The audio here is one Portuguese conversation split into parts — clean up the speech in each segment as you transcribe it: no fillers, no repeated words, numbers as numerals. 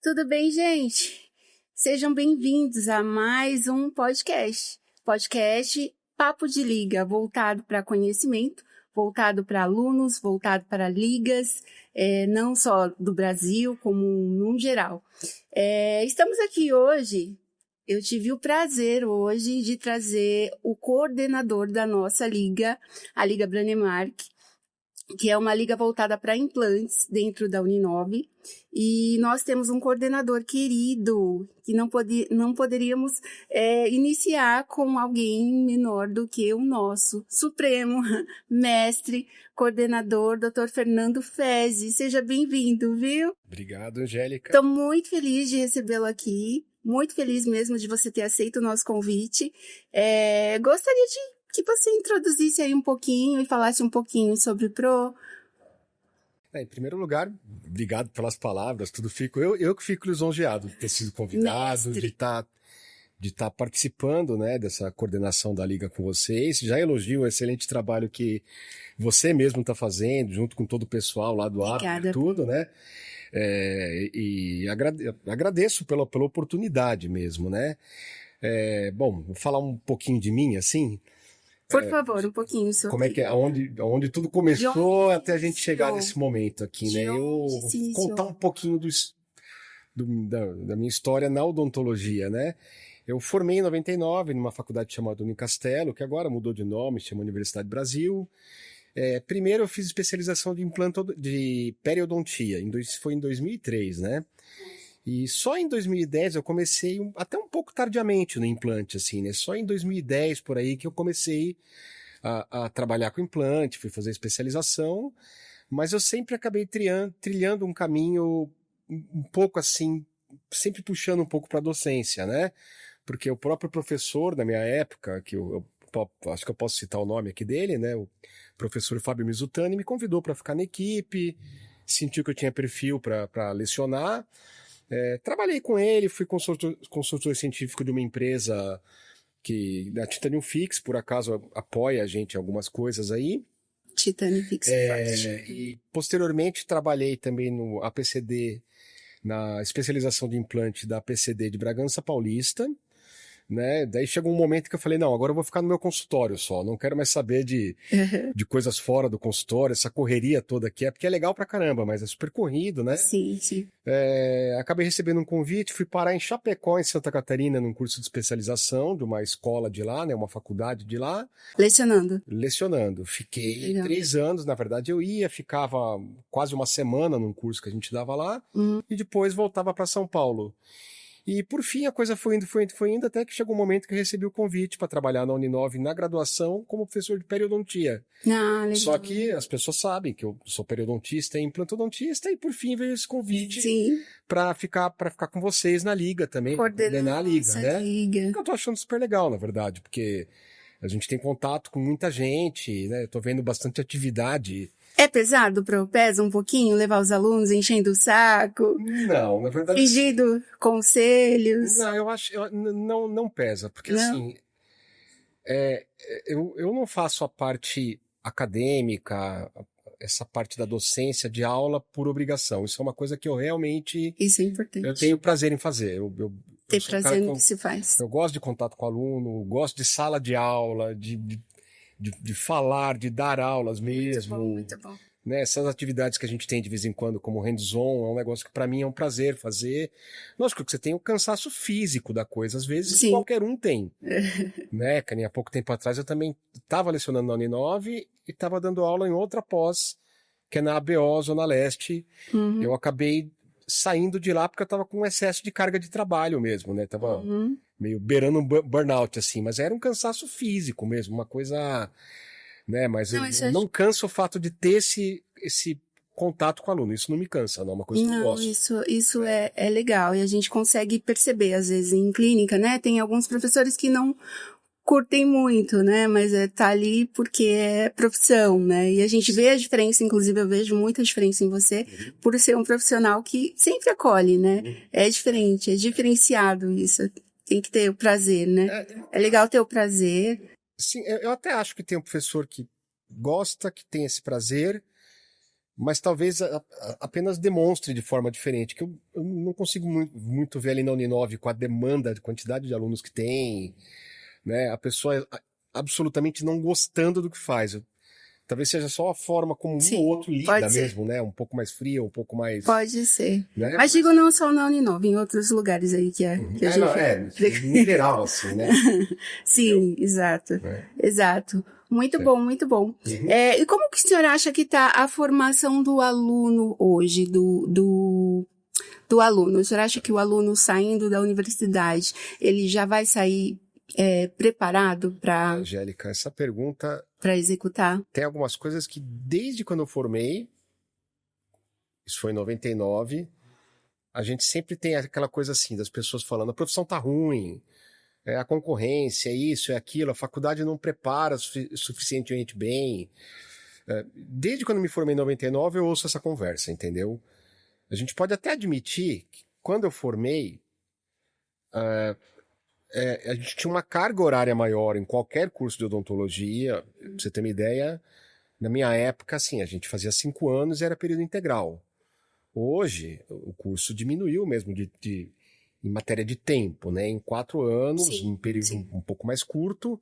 Tudo bem, gente? Sejam bem-vindos a mais um podcast Papo de Liga, voltado para conhecimento, voltado para alunos, voltado para ligas, não só do Brasil, como no geral. Estamos aqui hoje, eu tive o prazer hoje de trazer o coordenador da nossa liga, a Liga Branemark, que é uma liga voltada para implantes dentro da Uninove, e nós temos um coordenador querido, que não poderíamos iniciar com alguém menor do que o nosso Supremo Mestre, coordenador, Dr. Fernando Fezzi. Seja bem-vindo, viu? Obrigado, Angélica. Estou muito feliz de recebê-lo aqui, muito feliz mesmo de você ter aceito o nosso convite. Gostaria que você introduzisse aí um pouquinho e falasse um pouquinho sobre o PRO. Em primeiro lugar, obrigado pelas palavras, tudo fico. Eu que fico lisonjeado de ter sido convidado, Mestre. de estar participando, né, dessa coordenação da Liga com vocês. Já elogio o excelente trabalho que você mesmo está fazendo, junto com todo o pessoal lá do APA, tudo, né? Agradeço pela oportunidade mesmo, né? Bom, vou falar um pouquinho de mim, assim. Por favor, um pouquinho sobre... Como é que é? Onde tudo começou até a gente chegar nesse momento aqui, né? Eu vou contar um pouquinho da minha história na odontologia, né? Eu formei em 99 numa faculdade chamada Unicastelo, que agora mudou de nome, se chama Universidade Brasil. Primeiro eu fiz especialização de periodontia, foi em 2003, né? E só em 2010 eu comecei, até um pouco tardiamente no implante, assim, né? Só em 2010, por aí, que eu comecei a trabalhar com implante, fui fazer especialização, mas eu sempre acabei trilhando um caminho um pouco assim, sempre puxando um pouco para a docência, né? Porque o próprio professor da minha época, que eu acho que eu posso citar o nome aqui dele, né? O professor Fábio Mizutani me convidou para ficar na equipe, sentiu que eu tinha perfil para lecionar. Trabalhei com ele, fui consultor científico de uma empresa da Titanium Fix, por acaso apoia a gente em algumas coisas aí. Titanium Fix. E posteriormente trabalhei também no APCD, na especialização de implante da APCD de Bragança Paulista, né? Daí chegou um momento que eu falei, não, agora eu vou ficar no meu consultório só, não quero mais saber de coisas fora do consultório, essa correria toda aqui, porque é legal pra caramba, mas é super corrido, né? Sim, sim. Acabei recebendo um convite, fui parar em Chapecó, em Santa Catarina, num curso de especialização de uma escola de lá, né? Uma faculdade de lá. Lecionando. Fiquei legal. 3 anos, na verdade eu ficava quase uma semana num curso que a gente dava lá, e depois voltava para São Paulo. E por fim a coisa foi indo, até que chegou um momento que eu recebi o convite para trabalhar na Uninove na graduação como professor de periodontia. Só que as pessoas sabem que eu sou periodontista e implantodontista, e por fim veio esse convite para ficar com vocês na liga também, coordenar a liga, né? Que eu tô achando super legal, na verdade, porque a gente tem contato com muita gente, né? Eu tô vendo bastante atividade. É pesado, pesa um pouquinho levar os alunos enchendo o saco? Não, na verdade... Pedindo conselhos? Não, eu acho... Não pesa, porque assim... Eu não faço a parte acadêmica, essa parte da docência de aula por obrigação. Isso é uma coisa que eu realmente... Isso é importante. Eu tenho prazer em fazer. Ter prazer no que se faz. Eu gosto de contato com o aluno, gosto de sala de aula, de falar, de dar aulas mesmo. Muito bom. Né? Essas atividades que a gente tem de vez em quando, como hands-on, é um negócio que para mim é um prazer fazer. Lógico que você tem o cansaço físico da coisa, às vezes qualquer um tem. Né? Que nem há pouco tempo atrás eu também estava lecionando na Uninove e estava dando aula em outra pós, que é na ABO, Zona Leste. Eu acabei saindo de lá porque eu estava com um excesso de carga de trabalho mesmo, né? Tava meio beirando um burnout, assim, mas era um cansaço físico mesmo, uma coisa... Né? Mas não cansa o fato de ter esse contato com o aluno. Isso não me cansa, não é uma coisa que eu gosto. Isso é legal, e a gente consegue perceber, às vezes, em clínica, né? Tem alguns professores que não curtem muito, né? Mas tá ali porque é profissão, né? E a gente vê a diferença, inclusive eu vejo muita diferença em você, por ser um profissional que sempre acolhe, né? É diferente, é diferenciado isso. Tem que ter o prazer, né? É legal ter o prazer. Sim, eu até acho que tem um professor que gosta, que tem esse prazer, mas talvez apenas demonstre de forma diferente, que eu não consigo muito ver ali na Uninove com a demanda, a quantidade de alunos que tem, né? A pessoa absolutamente não gostando do que faz. Talvez seja só a forma como um ou outro lida mesmo, né? Um pouco mais fria, um pouco mais... Pode ser. Né? Mas digo não só na Uninove, em outros lugares aí que a gente... em geral, assim, né? Sim, exato. Exato. Muito bom, muito bom. E como que o senhor acha que está a formação do aluno hoje, do aluno? O senhor acha que o aluno saindo da universidade, ele já vai sair preparado para... Angélica, essa pergunta... Para executar? Tem algumas coisas que desde quando eu formei, isso foi em 99, a gente sempre tem aquela coisa assim, das pessoas falando, a profissão tá ruim, a concorrência, é isso, é aquilo, a faculdade não prepara suficientemente bem. Desde quando eu me formei em 99, eu ouço essa conversa, entendeu? A gente pode até admitir que quando eu formei, a gente tinha uma carga horária maior em qualquer curso de odontologia. Pra você ter uma ideia, na minha época, assim, a gente fazia 5 anos e era período integral. Hoje, o curso diminuiu mesmo em matéria de tempo, né? Em 4 anos, em período um pouco mais curto.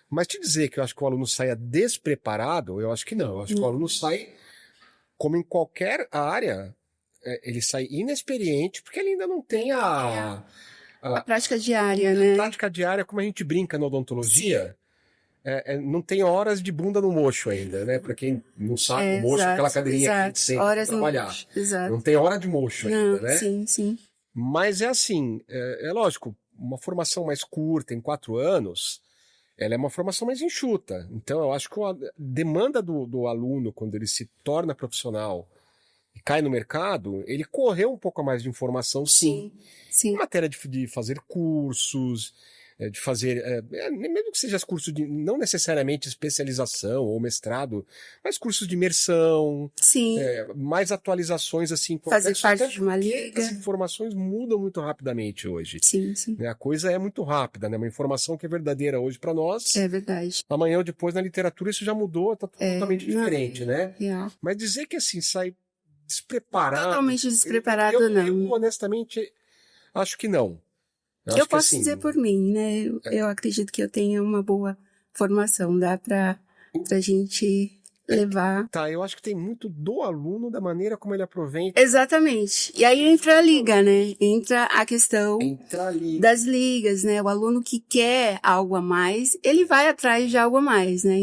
Mas te dizer que eu acho que o aluno saia despreparado, eu acho que não. Eu acho que o aluno sai, como em qualquer área, ele sai inexperiente, porque ele ainda não tem a prática diária, né? A prática diária, como a gente brinca na odontologia, não tem horas de bunda no mocho ainda, né? Para quem não sabe, o mocho é aquela cadeirinha que senta para trabalhar. Não tem hora de mocho ainda, né? Sim. Mas é assim, é lógico, uma formação mais curta, em 4 anos, ela é uma formação mais enxuta. Então, eu acho que a demanda do aluno, quando ele se torna profissional e cai no mercado, ele correu um pouco mais de informação, sim. Em matéria de fazer cursos, de fazer, mesmo que seja cursos de, não necessariamente especialização ou mestrado, mas cursos de imersão, mais atualizações, assim. Fazer parte de uma liga. As informações mudam muito rapidamente hoje. Sim. A coisa é muito rápida, né? Uma informação que é verdadeira hoje para nós. É verdade. Amanhã ou depois na literatura isso já mudou, tá totalmente diferente, né? Real. Mas dizer que assim, sai despreparado... Totalmente despreparado, não. Eu, honestamente, acho que não. Eu posso dizer por mim, né? Eu acredito que eu tenha uma boa formação, dá pra gente levar... Tá, eu acho que tem muito do aluno, da maneira como ele aproveita. Exatamente. E aí entra a liga, né? Entra a questão das ligas, né? O aluno que quer algo a mais, ele vai atrás de algo a mais, né?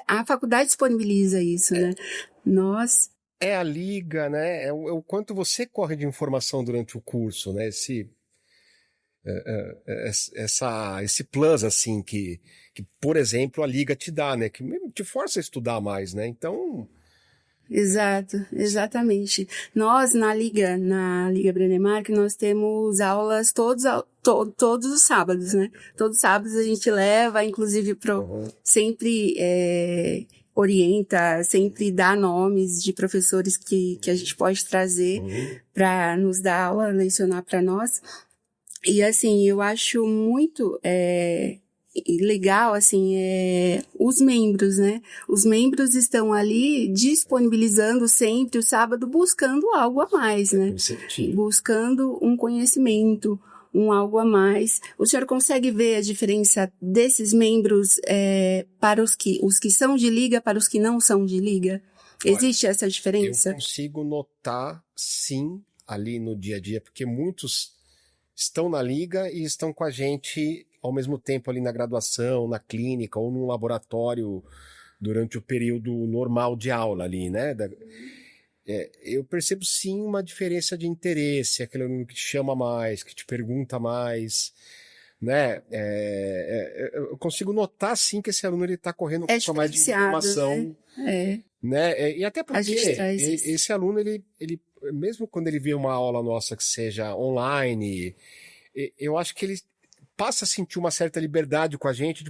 A faculdade disponibiliza isso, né? Nós... É a liga, né? É o quanto você corre de informação durante o curso, né? Esse plus, assim, que, por exemplo, a liga te dá, né? Que te força a estudar mais, né? Então... Exatamente. Nós, na Liga Brenemark, nós temos aulas todos os sábados, né? Todos os sábados a gente leva, inclusive, sempre... orienta, sempre dá nomes de professores que a gente pode trazer para nos dar aula, lecionar para nós. E, assim, eu acho muito legal, assim, os membros, né? Os membros estão ali disponibilizando sempre o sábado, buscando algo a mais, né? Buscando um conhecimento, algo a mais. O senhor consegue ver a diferença desses membros para os que são de liga, para os que não são de liga? Existe essa diferença? Eu consigo notar, sim, ali no dia a dia, porque muitos estão na liga e estão com a gente ao mesmo tempo ali na graduação, na clínica ou num laboratório durante o período normal de aula ali, né? Eu percebo sim uma diferença de interesse, aquele aluno que te chama mais, que te pergunta mais, né? Eu consigo notar sim que esse aluno ele está correndo com mais de informação, né? E até porque esse aluno ele mesmo quando ele vê uma aula nossa que seja online, eu acho que ele passa a sentir uma certa liberdade com a gente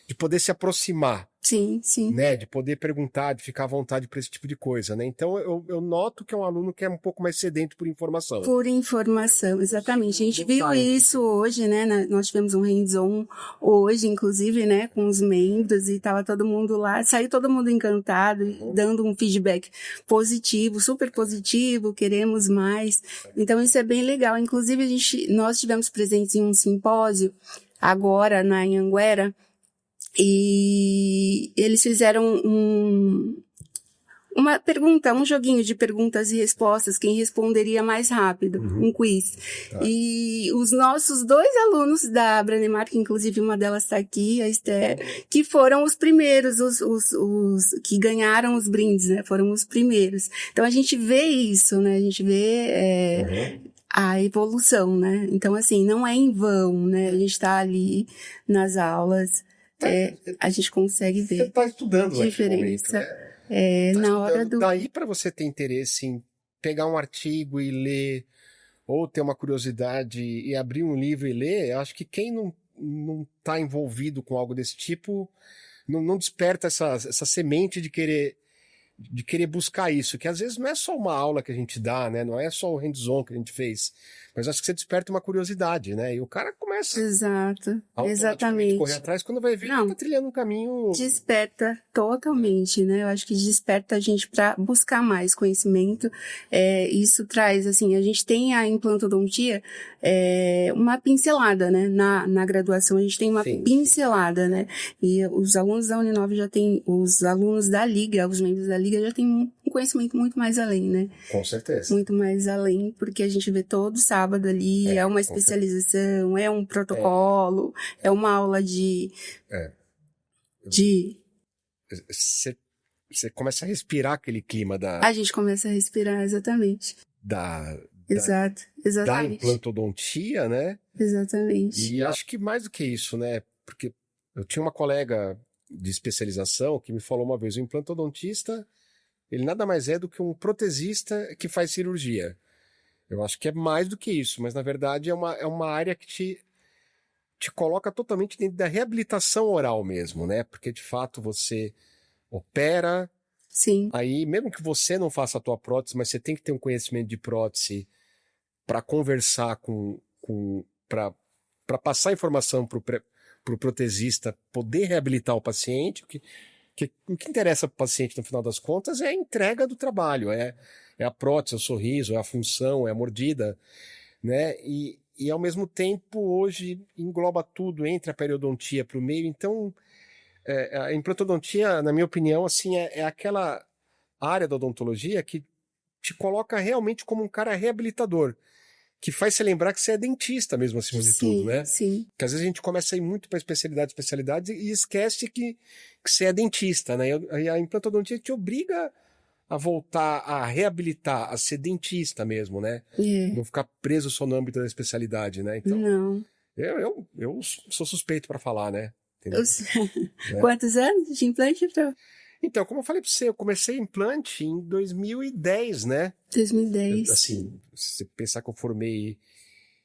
de poder se aproximar. Sim, sim. Né? De poder perguntar, de ficar à vontade para esse tipo de coisa, né? Então eu noto que é um aluno que é um pouco mais sedento por informação. Por informação, exatamente. A gente viu isso hoje, né? Nós tivemos um hands-on hoje, inclusive, né? Com os membros e tava todo mundo lá, saiu todo mundo encantado, dando um feedback positivo, super positivo, queremos mais. Então isso é bem legal. Inclusive nós tivemos presentes em um simpósio agora na Anhanguera, e eles fizeram uma pergunta, um joguinho de perguntas e respostas, quem responderia mais rápido, um quiz. Tá. E os nossos 2 alunos da Branemar, que inclusive uma delas está aqui, a Esther, que foram os primeiros, os que ganharam os brindes, né? Foram os primeiros. Então a gente vê isso, né? A gente vê a evolução, né? Então assim, não é em vão, né? A gente está ali nas aulas, a gente consegue ver. Você está estudando diferença. Naquele momento, né? Na hora do... Daí para você ter interesse em pegar um artigo e ler, ou ter uma curiosidade e abrir um livro e ler, eu acho que quem não está envolvido com algo desse tipo não desperta essa semente de querer buscar isso, que às vezes não é só uma aula que a gente dá, né? Não é só o hands-on que a gente fez, mas acho que você desperta uma curiosidade, né? E o cara começa exatamente correr atrás, quando vai ver que tá trilhando um caminho... Desperta totalmente, né? Eu acho que desperta a gente para buscar mais conhecimento. Isso traz, assim, a gente tem a implantodontia, uma pincelada, né? Na graduação a gente tem uma pincelada, né? E os alunos da Uninove já têm, os alunos da Liga, os membros da Liga já têm um conhecimento muito mais além, né? Com certeza. Muito mais além, porque a gente vê todo sábado ali, é uma especialização, é um protocolo, é uma aula Você começa a respirar aquele clima A gente começa a respirar, exatamente. Exatamente. Da implantodontia, né? Exatamente. E acho que mais do que isso, né? Porque eu tinha uma colega de especialização que me falou uma vez, o implantodontista, ele nada mais é do que um protesista que faz cirurgia. Eu acho que é mais do que isso, mas na verdade é uma área que te coloca totalmente dentro da reabilitação oral mesmo, né? Porque de fato você opera. Sim. Aí, mesmo que você não faça a tua prótese, mas você tem que ter um conhecimento de prótese para conversar para passar informação para o protesista poder reabilitar o paciente. O que interessa para o paciente, no final das contas, é a entrega do trabalho, é a prótese, é o sorriso, é a função, é a mordida, né? E ao mesmo tempo, hoje, engloba tudo, entra a periodontia para o meio. Então, a implantodontia, na minha opinião, assim, é aquela área da odontologia que te coloca realmente como um cara reabilitador, que faz você lembrar que você é dentista mesmo, acima de tudo, né? Sim. Porque às vezes a gente começa a ir muito para especialidades e esquece que você é dentista, né? E a implantodontia te obriga a voltar a reabilitar, a ser dentista mesmo, né? Não ficar preso só no âmbito da especialidade, né? Então, não. Eu sou suspeito para falar, né? Entendeu? Quantos anos de implante, Pro? Então, como eu falei para você, eu comecei implante em 2010, né? 2010. Assim, se você pensar que eu formei...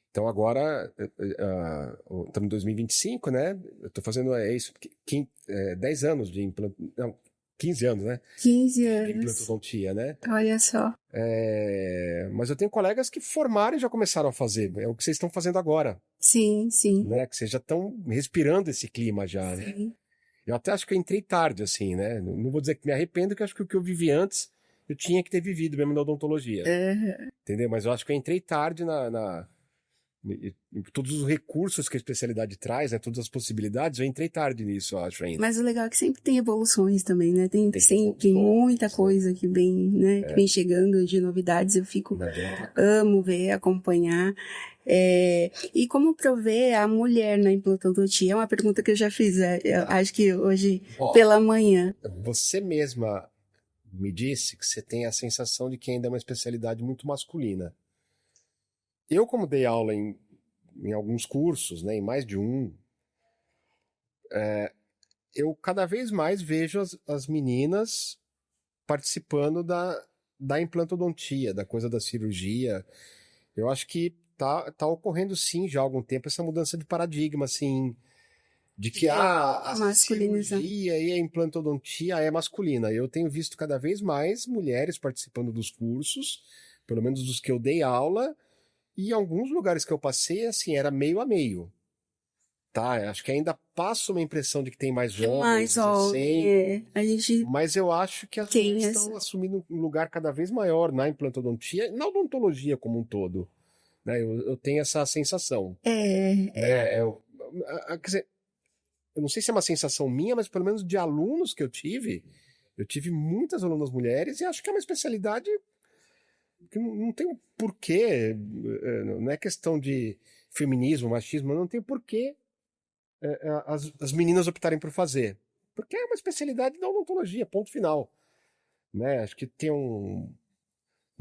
Então agora, estamos em 2025, né? Eu estou fazendo 10 anos de implante... Não, 15 anos, né? 15 anos. De implantodontia, né? Olha só. Mas eu tenho colegas que formaram e já começaram a fazer. É o que vocês estão fazendo agora. Sim. Né? Que vocês já estão respirando esse clima já, né? Eu até acho que eu entrei tarde, assim, né? Não vou dizer que me arrependo, que eu acho que o que eu vivi antes, eu tinha que ter vivido mesmo na odontologia. Entendeu? Mas eu acho que eu entrei tarde em todos os recursos que a especialidade traz, né? Todas as possibilidades, eu entrei tarde nisso, eu acho ainda. Mas o legal é que sempre tem evoluções também, né? Tem sempre muita coisa que vem, né? Que vem chegando de novidades, eu amo ver, acompanhar. E como prover a mulher na implantodontia? É uma pergunta que eu já fiz, acho que hoje pela manhã. Você mesma me disse que você tem a sensação de que ainda é uma especialidade muito masculina. Eu, como dei aula em alguns cursos, né, em mais de um, eu cada vez mais vejo as meninas participando da implantodontia, da coisa da cirurgia. Eu acho que tá ocorrendo sim já há algum tempo essa mudança de paradigma, assim, de que a cirurgia e a implantodontia é masculina. Eu tenho visto cada vez mais mulheres participando dos cursos, pelo menos dos que eu dei aula, e em alguns lugares que eu passei, assim, era meio a meio. Tá? Acho que ainda passa uma impressão de que tem mais homens, mas eu acho que as mulheres estão assumindo um lugar cada vez maior na implantodontia, na odontologia como um todo. Né? Eu tenho essa sensação. Quer dizer, eu não sei se é uma sensação minha, mas pelo menos de alunos que eu tive muitas alunas mulheres e acho que é uma especialidade que não tem um porquê, não é questão de feminismo, machismo, não tem porquê as meninas optarem por fazer. Porque é uma especialidade da odontologia, ponto final. Né? Acho que tem um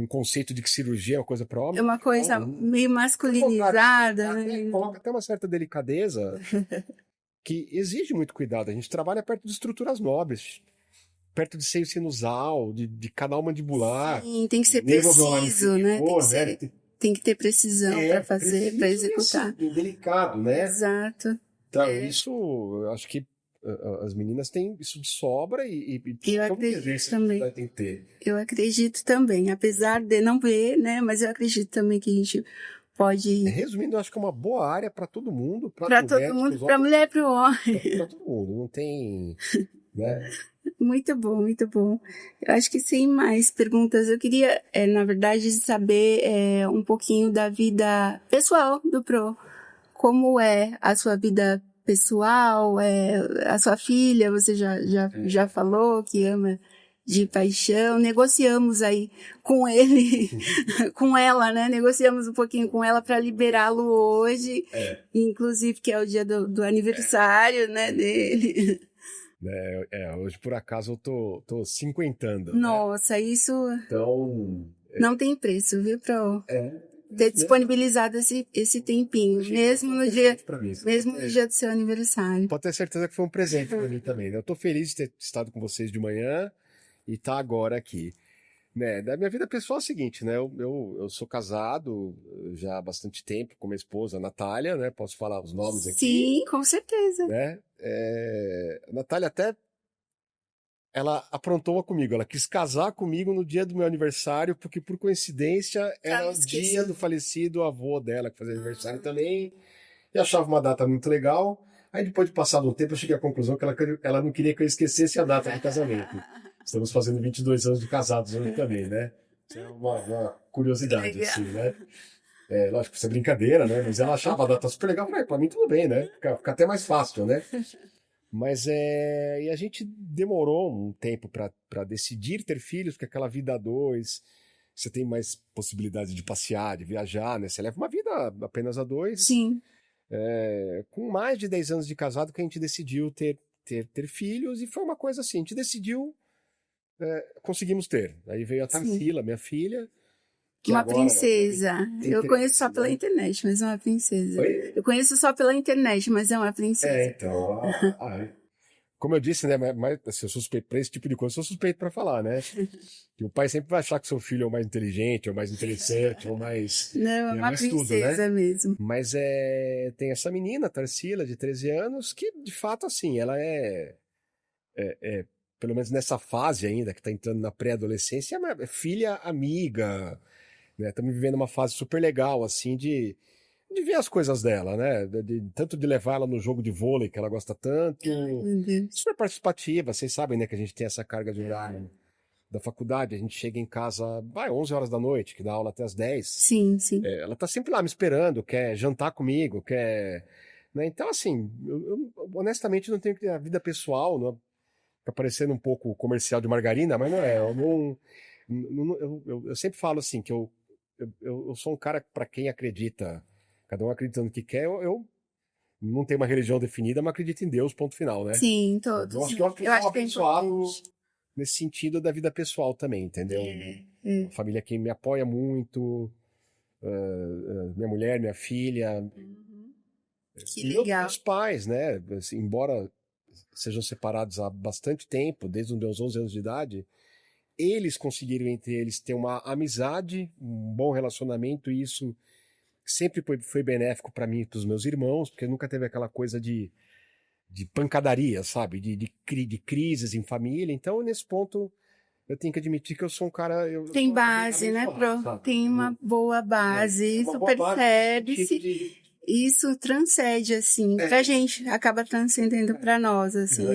conceito de que cirurgia é uma coisa para homem. É uma coisa meio masculinizada. Coloca até uma certa delicadeza que exige muito cuidado. A gente trabalha perto de estruturas nobres, perto de seio sinusal, de canal mandibular. Sim, tem que ser preciso, né? Tem que ter precisão para fazer, para executar. Assim, delicado, né? Exato. Então, isso, eu acho que as meninas têm isso de sobra e eu acredito também. Tem que ter. Eu acredito também, apesar de não ver, né? Mas eu acredito também que a gente pode. Resumindo, eu acho que é uma boa área para todo mundo. Para todo mundo, para a mulher e para o homem. Para todo mundo, não tem. Né? Muito bom, muito bom. Eu acho que sem mais perguntas, eu queria, na verdade, saber um pouquinho da vida pessoal do Pro. Como é a sua vida pessoal, a sua filha, você já falou que ama de paixão, negociamos aí com ele, com ela, né? Negociamos um pouquinho com ela para liberá-lo hoje, inclusive que é o dia do aniversário, né, dele. Hoje por acaso eu tô cinquentando. Nossa, né? Isso então, não tem preço, viu, Pro? Ter disponibilizado esse tempinho, mesmo no dia do seu aniversário. Pode ter certeza que foi um presente para mim também. Né? Eu tô feliz de ter estado com vocês de manhã e tá agora aqui. Né? Da minha vida pessoal é o seguinte, né? Eu sou casado já há bastante tempo com minha esposa, Natália, né? Posso falar os nomes aqui? Sim, com certeza. Né? A Natália até ela aprontou uma comigo, ela quis casar comigo no dia do meu aniversário, porque por coincidência era o dia do falecido avô dela, que fazia aniversário também, e achava uma data muito legal. Aí depois de passado um tempo eu cheguei à conclusão que ela não queria que eu esquecesse a data do casamento. Estamos fazendo 22 anos de casados hoje também, né? Isso é uma curiosidade, assim, né? Lógico que isso é brincadeira, né? Mas ela achava a data super legal, pra mim tudo bem, né? Fica até mais fácil, né? Mas e a gente demorou um tempo para decidir ter filhos, porque aquela vida a dois, você tem mais possibilidade de passear, de viajar, né? Você leva uma vida apenas a dois. Sim. Com mais de 10 anos de casado que a gente decidiu ter filhos, e foi uma coisa assim, a gente decidiu, conseguimos ter. Aí veio a Tarsila, minha filha. Uma princesa. Eu conheço só pela internet, mas é uma princesa. Oi? Eu conheço só pela internet, mas é uma princesa. Então. Como eu disse, né? Mas, assim, eu sou suspeito para esse tipo de coisa, eu sou suspeito para falar, né? Que o pai sempre vai achar que seu filho é o mais inteligente, ou mais interessante, ou mais. Não, é uma princesa tudo, né? Mesmo. Mas tem essa menina, Tarsila, de 13 anos, que de fato, assim, ela pelo menos nessa fase ainda, que está entrando na pré-adolescência, é filha amiga. Estamos vivendo uma fase super legal, assim, de ver as coisas dela, né? Tanto de levar ela no jogo de vôlei, que ela gosta tanto. Super participativa, vocês sabem, né, que a gente tem essa carga de horário da faculdade, a gente chega em casa, 11 horas da noite, que dá aula até as 10. Sim, sim. Ela tá sempre lá me esperando, quer jantar comigo, quer... Né? Então, assim, eu honestamente não tenho a vida pessoal, não, tá parecendo um pouco comercial de margarina, mas não é. Eu sempre falo assim, que eu sou um cara para quem acredita, cada um acreditando no que quer, eu não tenho uma religião definida, mas acredito em Deus, ponto final, né? Sim, todos. Eu acho que eu sou abençoado nesse sentido da vida pessoal também, entendeu? A família que me apoia muito, minha mulher, minha filha. Que legal. Meus pais, né? Assim, embora sejam separados há bastante tempo, desde os meus 11 anos de idade, eles conseguiram entre eles ter uma amizade, um bom relacionamento, e isso sempre foi benéfico para mim e para os meus irmãos, porque nunca teve aquela coisa de de pancadaria, sabe? De crises em família. Então, nesse ponto, eu tenho que admitir que eu sou um cara... Tem base, né, Pro? Tem uma boa base, isso percebe-se. Isso transcende, assim, pra gente, acaba transcendendo pra nós, assim,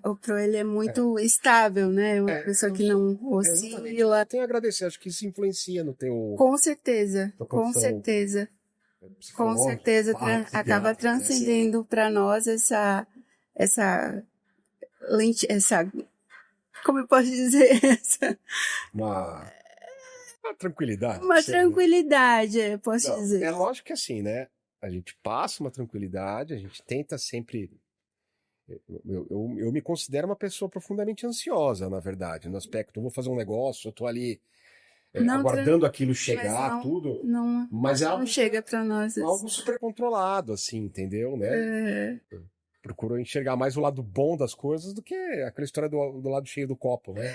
o Pro, ele é muito estável, né? Uma pessoa que não oscila. Tenho a agradecer, acho que isso influencia no teu... Com certeza, com certeza. Com certeza acaba transcendendo para nós essa como eu posso dizer, uma tranquilidade. Uma tranquilidade, posso dizer. É lógico que assim, né? A gente passa uma tranquilidade, a gente tenta sempre... Eu me considero uma pessoa profundamente ansiosa, na verdade, no aspecto, eu vou fazer um negócio, eu tô ali aguardando aquilo chegar, tudo. Mas é algo, não chega para nós. Algo super controlado, assim, entendeu? Né? Procuro enxergar mais o lado bom das coisas do que aquela história do lado cheio do copo, né?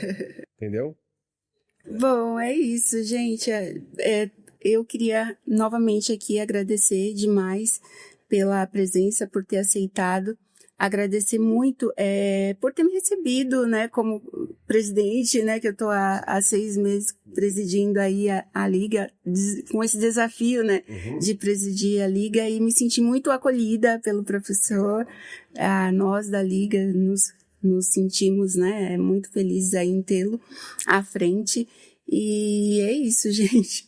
Entendeu? Bom, é isso, gente. Eu queria novamente aqui agradecer demais pela presença, por ter aceitado. Agradecer muito por ter me recebido, né, como presidente, né, que eu estou há 6 meses presidindo aí a Liga, com esse desafio, né, de presidir a Liga, e me senti muito acolhida pelo professor. Nós da Liga nos sentimos, né, muito felizes aí em tê-lo à frente. E é isso, gente.